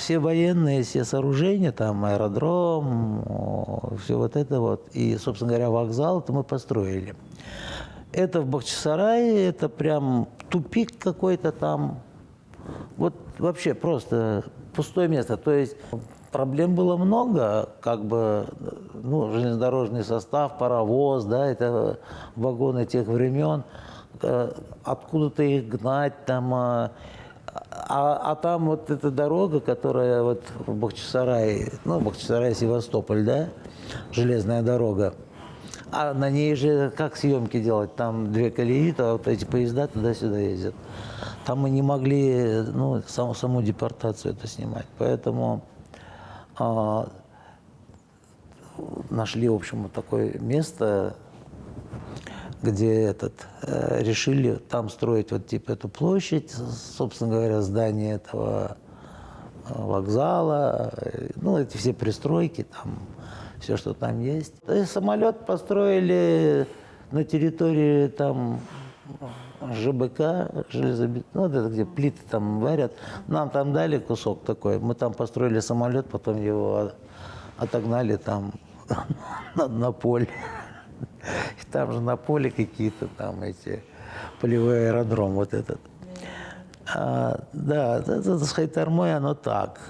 все военные, все сооружения, там аэродром, все вот это вот, и, собственно говоря, вокзал, это мы построили. Это в Бахчисарае, это прям тупик какой-то там. Вот вообще просто пустое место. То есть проблем было много, как бы, ну, железнодорожный состав, паровоз, да, это вагоны тех времен. Откуда-то их гнать там, а там вот эта дорога, которая вот в Бахчисарае, ну, Бахчисарай-Севастополь, да, железная дорога, а на ней же как съемки делать? Там две колеи, то вот эти поезда туда-сюда ездят. Там мы не могли, ну, саму депортацию это снимать. Поэтому нашли, в общем, вот такое место, где решили там строить вот типа эту площадь, собственно говоря, здание этого вокзала, ну, эти все пристройки, там, все, что там есть. И самолет построили на территории там ЖБК, ну, это где плиты там варят. Нам там дали кусок такой, мы там построили самолет, потом его отогнали там на поле. И там же на поле какие-то там эти полевой аэродром вот этот. Да, это с Хайтармой оно так.